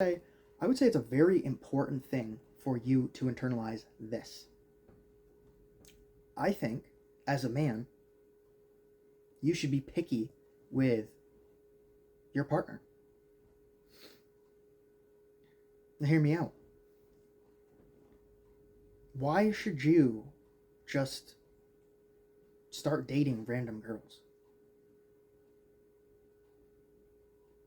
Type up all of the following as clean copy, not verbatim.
I would say it's a very important thing for you to internalize this. I think, as a man, you should be picky with your partner. Now, hear me out. Why should you just start dating random girls?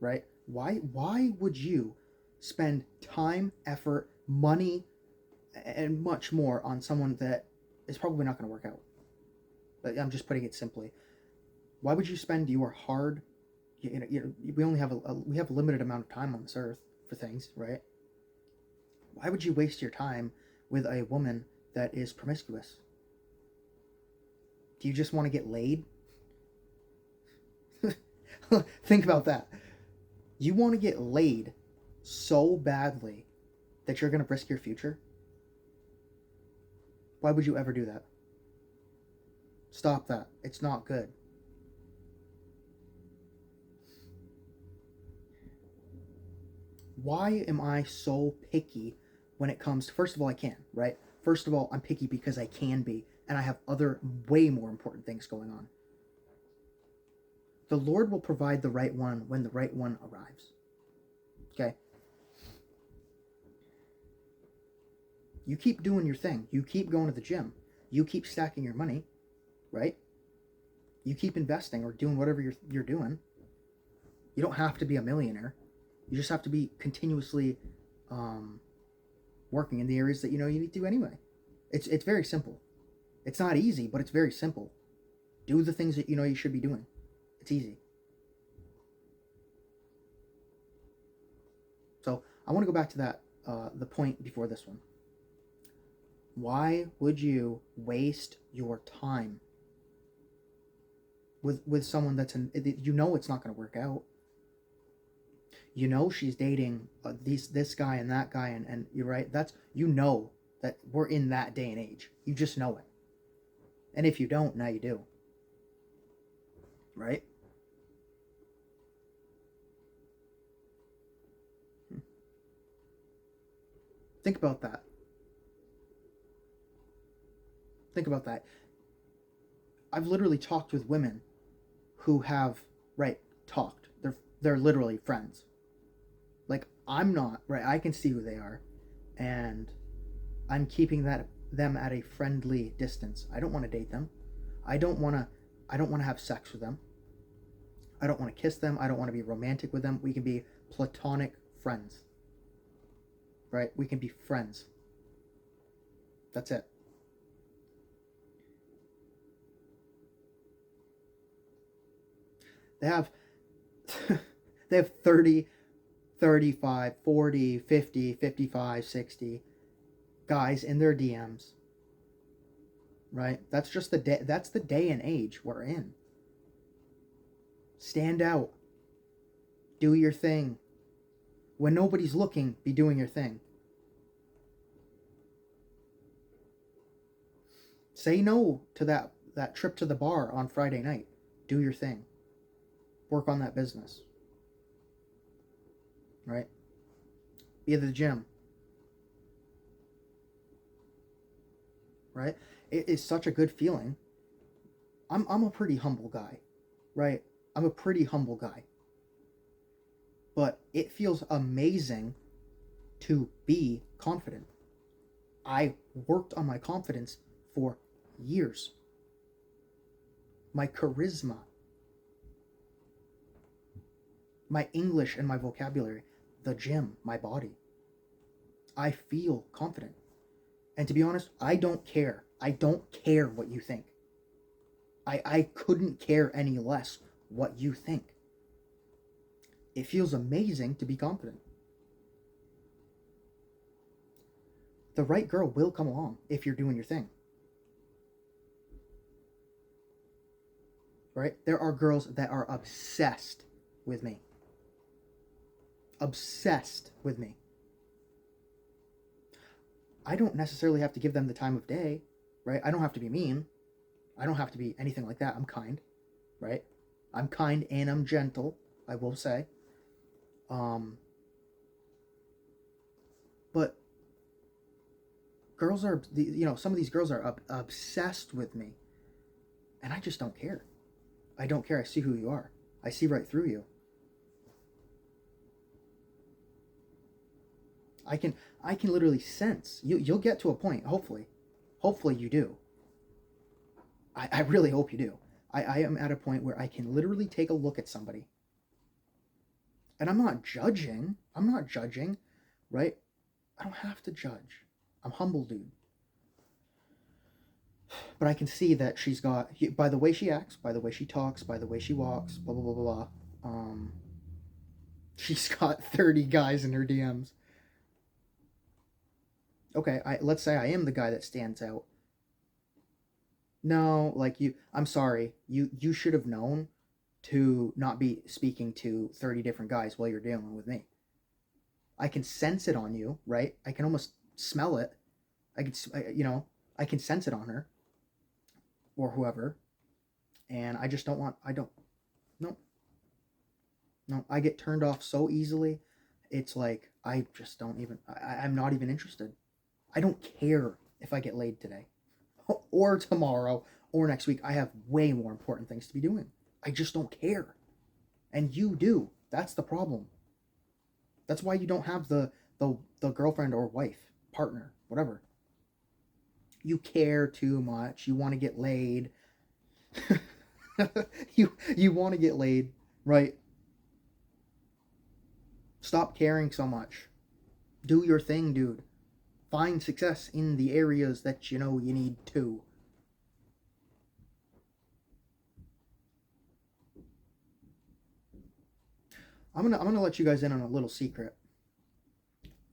Right? Why would you spend time, effort, money, and much more on someone that is probably not going to work out? But I'm just putting it simply. Why would you spend your hard? We only have we have a limited amount of time on this earth for things, right? Why would you waste your time with a woman that is promiscuous? Do you just want to get laid? Think about that. You want to get laid so badly that you're going to risk your future? Why would you ever do that? Stop that. It's not good. Why am I so picky when it comes to, first of all, I can, right? First of all, I'm picky because I can be, and I have other way more important things going on. The Lord will provide the right one when the right one arrives. Okay? You keep doing your thing. You keep going to the gym. You keep stacking your money, right? You keep investing or doing whatever you're doing. You don't have to be a millionaire. You just have to be continuously working in the areas that you know you need to anyway. It's very simple. It's not easy, but it's very simple. Do the things that you know you should be doing. It's easy. So I want to go back to that the point before this one. Why would you waste your time with someone that's you know it's not going to work out? You know she's dating this guy and that guy, and you're right. That's, you know that we're in that day and age. You just know it. And if you don't, now you do. Right? Think about that. Think about that. I've literally talked with women who have, right, talked. They're literally friends. Like, I'm not, right, I can see who they are, and I'm keeping them at a friendly distance. I don't want to date them. I don't want to have sex with them. I don't want to kiss them. I don't want to be romantic with them. We can be platonic friends. Right? We can be friends. That's it. They have they have 30, 35, 40, 50, 55, 60 guys in their DMs. Right? That's just the day, that's the day and age we're in. Stand out. Do your thing. When nobody's looking, be doing your thing. Say no to that trip to the bar on Friday night. Do your thing. Work on that business. Right? Be at the gym. Right? It is such a good feeling. I'm a pretty humble guy. Right? I'm a pretty humble guy. But it feels amazing to be confident. I worked on my confidence for years. My charisma, my English and my vocabulary, the gym, my body. I feel confident. And to be honest, I don't care. I don't care what you think. I couldn't care any less what you think. It feels amazing to be confident. The right girl will come along if you're doing your thing. Right? There are girls that are obsessed with me. Obsessed with me. I don't necessarily have to give them the time of day, right? I don't have to be mean. I don't have to be anything like that. I'm kind, right? I'm kind and I'm gentle, I will say. Um, girls are, some of these girls are obsessed with me, and I just don't care. I don't care. I see who you are. I see right through you. I can literally sense you'll get to a point, hopefully you do. I really hope you do. I am at a point where I can literally take a look at somebody, and I'm not judging, right? I don't have to judge. I'm humble, dude. But I can see that she's got, by the way she acts, by the way she talks, by the way she walks, blah blah blah blah blah. She's got 30 guys in her DMs. Okay, let's say I am the guy that stands out. No, like I'm sorry. You should have known to not be speaking to 30 different guys while you're dealing with me. I can sense it on you, right? I can almost smell it. I can sense it on her or whoever. And I just don't want, no, I get turned off so easily. It's like, I just don't even, I'm not even interested. I don't care if I get laid today or tomorrow or next week. I have way more important things to be doing. I just don't care. And you do. That's the problem. That's why you don't have the girlfriend or wife, partner, whatever. You care too much. You want to get laid. you want to get laid, right? Stop caring so much. Do your thing, dude. Find success in the areas that you know you need to. I'm gonna let you guys in on a little secret.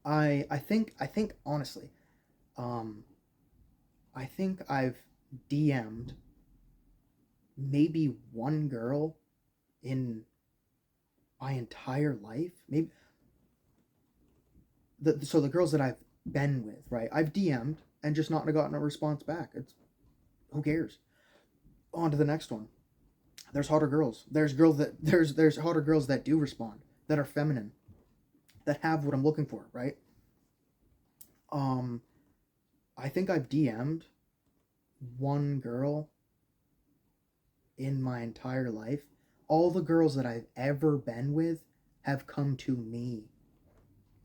I think honestly, I think I've DM'd maybe one girl in my entire life. Maybe so the girls that I've been with, right? I've DM'd and just not gotten a response back. It's, who cares? On to the next one. There's hotter girls. There's hotter girls that do respond, that are feminine, that have what I'm looking for, right? I think I've DM'd one girl in my entire life. All the girls that I've ever been with have come to me.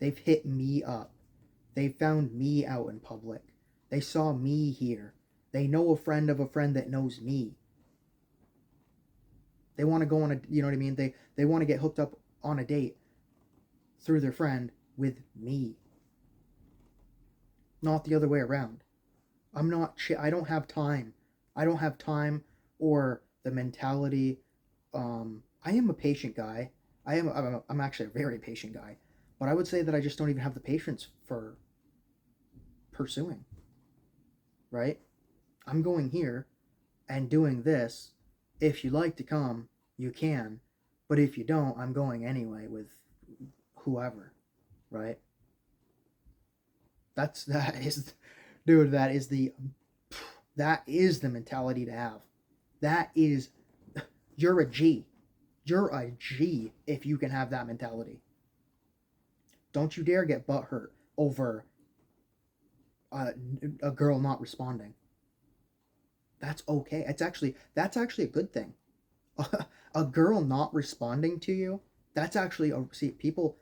They've hit me up. They found me out in public. They saw me here. They know a friend of a friend that knows me. They want to go on a, you know what I mean? They want to get hooked up on a date through their friend with me. Not the other way around. I don't have time. I don't have time or the mentality. I am a patient guy. I'm actually a very patient guy. But I would say that I just don't even have the patience for pursuing. Right? I'm going here and doing this. If you like to come, you can. But if you don't, I'm going anyway with whoever. Right? That is, dude, that is the mentality to have. That is, you're a G. You're a G if you can have that mentality. Don't you dare get butthurt over a girl not responding. That's okay. That's actually a good thing. A girl not responding to you, that's actually people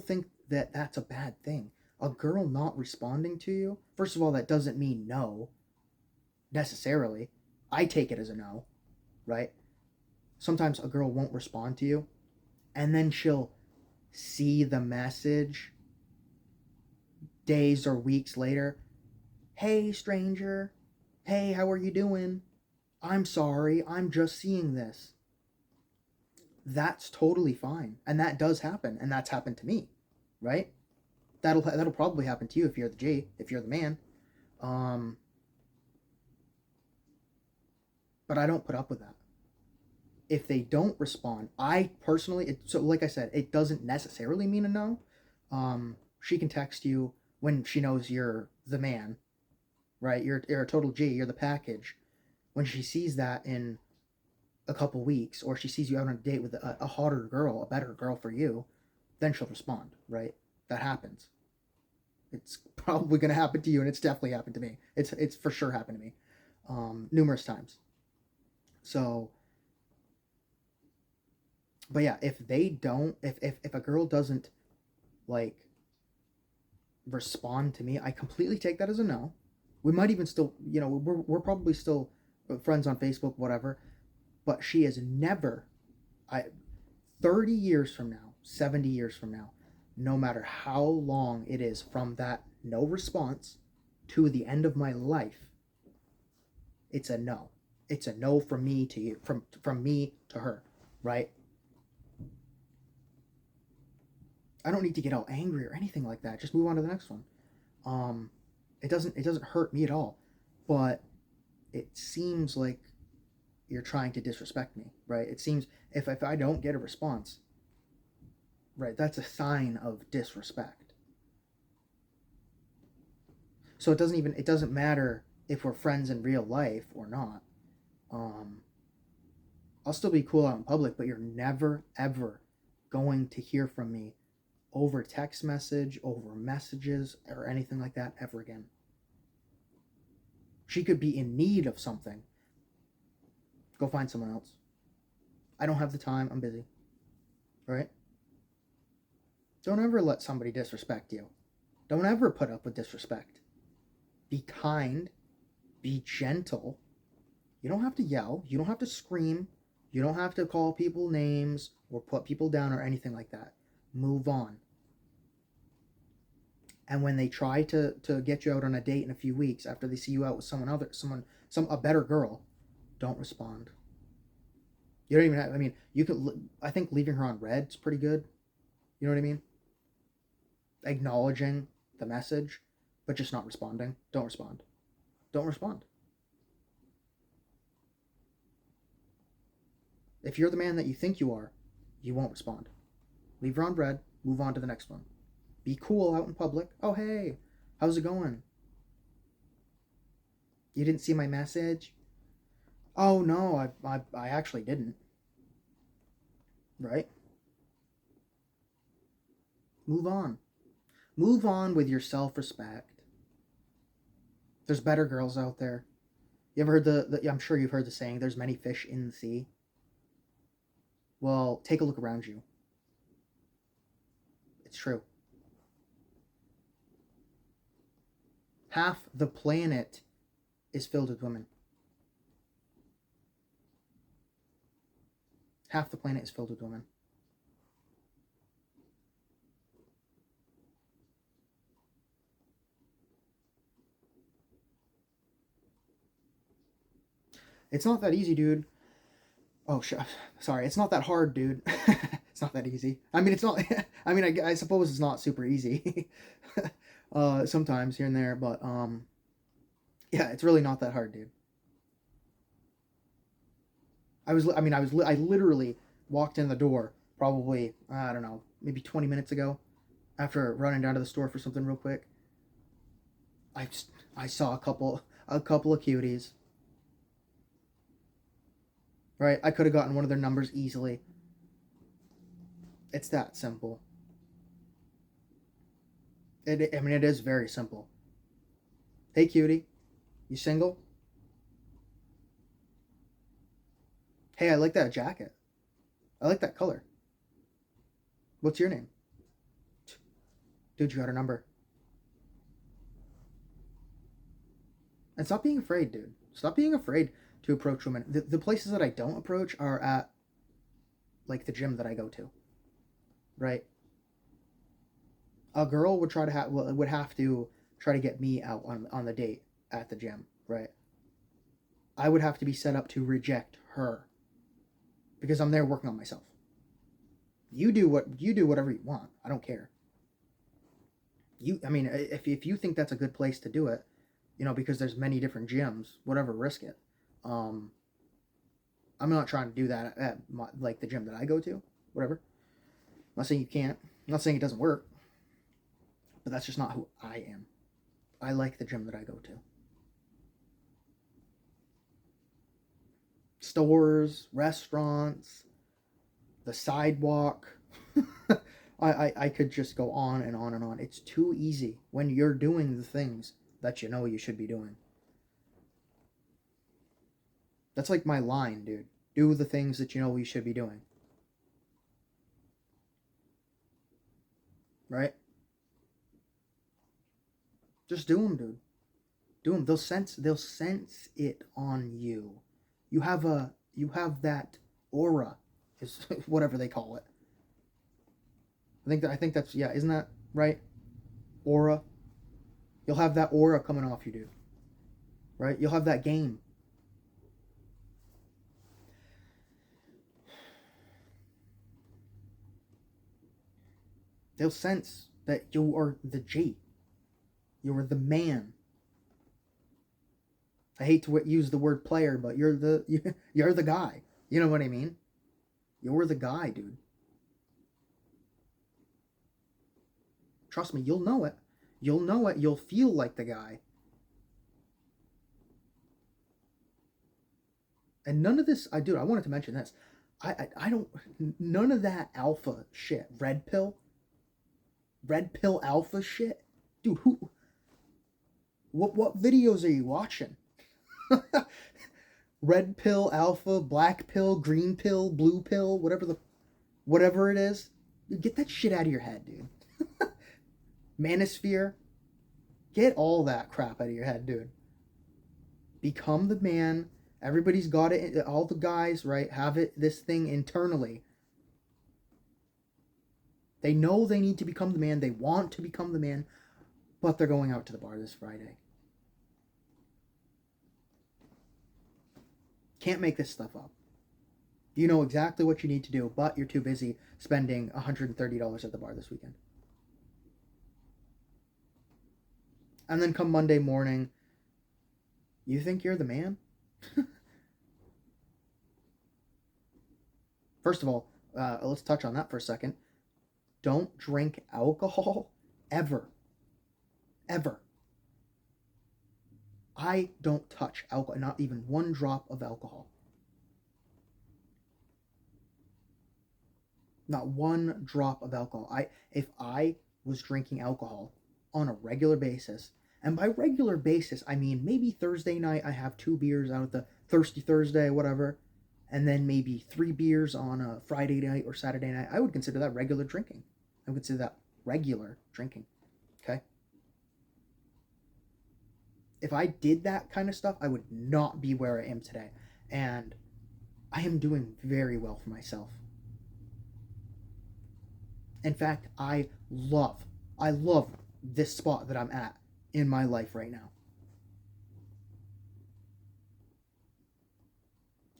think that that's a bad thing. A girl not responding to you, first of all, that doesn't mean no necessarily. I take it as a no, right? Sometimes a girl won't respond to you, and then she'll see the message days or weeks later. Hey, stranger. Hey, how are you doing? I'm sorry, I'm just seeing this. That's totally fine, and that does happen, and that's happened to me, right? That'll probably happen to you if you're the G, if you're the man. But I don't put up with that. If they don't respond, I personally, so like I said, it doesn't necessarily mean a no. She can text you when she knows you're the man, right? You're a total G, you're the package. When she sees that in a couple weeks, or she sees you out on a date with a hotter girl, a better girl for you, then she'll respond, right? That happens. It's probably going to happen to you, and it's definitely happened to me. It's for sure happened to me, numerous times. So, but yeah, if they don't, if a girl doesn't like respond to me, I completely take that as a no. We might even still, we're probably still friends on Facebook, whatever. But she is never, I 30 years from now, 70 years from now, no matter how long it is from that no response to the end of my life, it's a no. It's a no from me to you, from me to her, right? I don't need to get all angry or anything like that. Just move on to the next one. Um, it doesn't hurt me at all, but it seems like you're trying to disrespect me, right? It seems if I don't get a response, right, that's a sign of disrespect. So it doesn't matter if we're friends in real life or not. Um, I'll still be cool out in public, but you're never ever going to hear from me over text message, over messages, or anything like that ever again. She could be in need of something. Go find someone else. I don't have the time. I'm busy. Right? Don't ever let somebody disrespect you. Don't ever put up with disrespect. Be kind. Be gentle. You don't have to yell. You don't have to scream. You don't have to call people names or put people down or anything like that. Move on. And when they try to get you out on a date in a few weeks after they see you out with a better girl, don't respond. You don't even have, I mean, you could, I think leaving her on red is pretty good. You know what I mean? Acknowledging the message, but just not responding. Don't respond. Don't respond. If you're the man that you think you are, you won't respond. Leave her on red, move on to the next one. Be cool out in public. Oh, hey, how's it going? You didn't see my message? Oh, no, I actually didn't. Right? Move on. Move on with your self respect. There's better girls out there. You ever heard I'm sure you've heard the saying, there's many fish in the sea. Well, take a look around you. It's true. Half the planet is filled with women. Half the planet is filled with women. It's not that easy, dude. Oh, sorry. It's not that hard, dude. It's not that easy. I mean, it's not. I mean, I suppose it's not super easy. Sometimes here and there, but yeah, it's really not that hard, dude. I literally walked in the door probably, I don't know, maybe 20 minutes ago after running down to the store for something real quick. I just, I saw a couple of cuties. Right? I could have gotten one of their numbers easily. It's that simple. I mean, it is very simple. Hey, cutie, you single? Hey, I like that jacket. I like that color. What's your name? Dude, you got her number. And stop being afraid, dude. Stop being afraid to approach women. The places that I don't approach are at, like, the gym that I go to, right? A girl would have to try to get me out on the date at the gym, right? I would have to be set up to reject her because I'm there working on myself. You do whatever you want. I don't care. I mean, if you think that's a good place to do it, because there's many different gyms, whatever, risk it. Um, I'm not trying to do that at like the gym that I go to, whatever. I'm not saying you can't. I'm not saying it doesn't work, but that's just not who I am. I like the gym that I go to. Stores, restaurants, the sidewalk, I could just go on and on and on. It's too easy when you're doing the things that you know you should be doing. That's like my line, dude. Do the things that you know you should be doing. Right? Just do them, dude. Do them. They'll sense it on you. You have that aura, is whatever they call it. I think that's, yeah, isn't that right? Aura. You'll have that aura coming off you, dude. Right? You'll have that game. They'll sense that you are the G. You are the man. I hate to use the word player, but you're the guy. You know what I mean? You're the guy, dude. Trust me, you'll know it. You'll know it. You'll feel like the guy. And none of this, I wanted to mention this. I don't, none of that alpha shit, red pill alpha shit. Dude, what videos are you watching? Red pill, alpha, black pill, green pill, blue pill, whatever it is. Get that shit out of your head, dude. Manosphere. Get all that crap out of your head, dude. Become the man. Everybody's got it. All the guys, right, have this thing internally. They know they need to become the man. They want to become the man, but they're going out to the bar this Friday. Can't make this stuff up. You know exactly what you need to do, but you're too busy spending $130 at the bar this weekend. And then come Monday morning, you think you're the man? First of all, let's touch on that for a second. Don't drink alcohol ever. Ever. I don't touch alcohol, not even one drop of alcohol. Not one drop of alcohol. If I was drinking alcohol on a regular basis, and by regular basis, I mean maybe Thursday night I have 2 beers out at the Thirsty Thursday, whatever, and then maybe 3 beers on a Friday night or Saturday night, I would consider that regular drinking. I would consider that regular drinking. Okay? If I did that kind of stuff, I would not be where I am today. And I am doing very well for myself. In fact, I love this spot that I'm at in my life right now.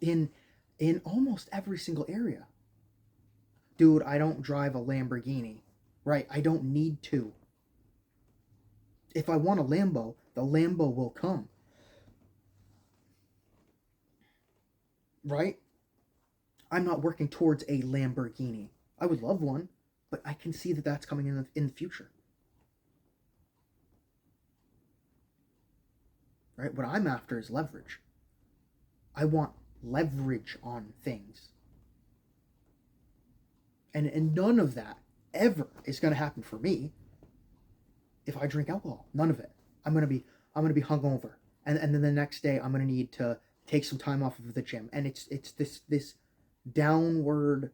In almost every single area. Dude, I don't drive a Lamborghini. Right? I don't need to. If I want a Lambo, the Lambo will come. Right? I'm not working towards a Lamborghini. I would love one, but I can see that that's coming in the future. Right? What I'm after is leverage. I want leverage on things. And none of that ever is going to happen for me if I drink alcohol. None of it. I'm going to be hungover. And then the next day I'm going to need to take some time off of the gym. And it's this downward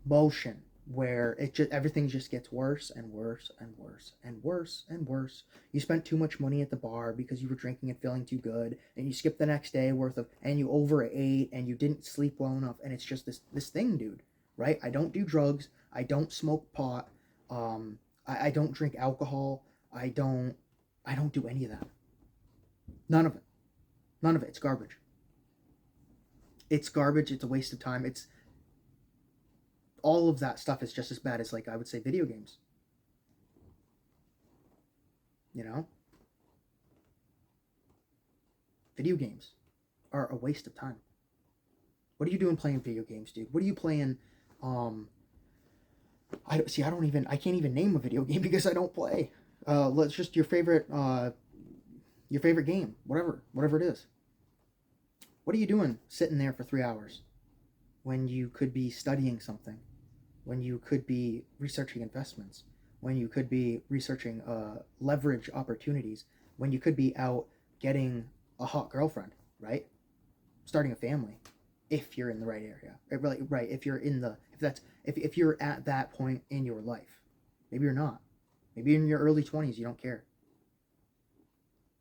motion where everything just gets worse and worse and worse and worse and worse. You spent too much money at the bar because you were drinking and feeling too good, and you skipped the next day and you overate and you didn't sleep well enough, and it's just this thing, dude. Right? I don't do drugs. I don't smoke pot. I don't drink alcohol. I don't do any of that. None of it. None of it. It's garbage. It's garbage. It's a waste of time. It's all of that stuff is just as bad as, like, I would say, video games. You know? Video games are a waste of time. What are you doing playing video games, dude? What are you playing? I can't even name a video game because I don't play. Let's just your favorite game, whatever it is. What are you doing sitting there for 3 hours when you could be studying something? when you could be researching investments, when you could be researching leverage opportunities, when you could be out getting a hot girlfriend, right? Starting a family, if you're in the right area, right? If you're in the, if you're at that point in your life, maybe you're not. Maybe in your early 20s, you don't care.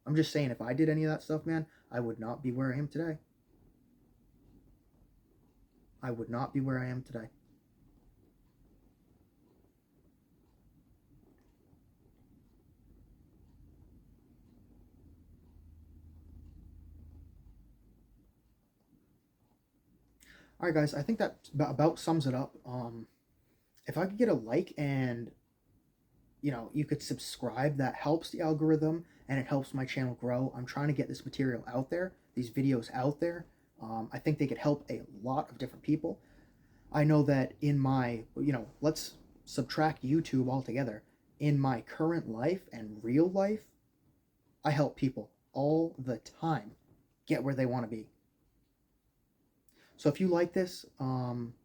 I'm just saying, if I did any of that stuff, man, I would not be where I am today. I would not be where I am today. All right, guys, I think that about sums it up. If I could get a like and you could subscribe, that helps the algorithm and it helps my channel grow. I'm trying to get this material out there, these videos out there. I think they could help a lot of different people. I know that in my, let's subtract YouTube altogether. In my current life and real life, I help people all the time get where they want to be. So if you like this,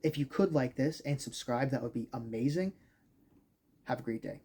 if you could like this and subscribe, that would be amazing. Have a great day.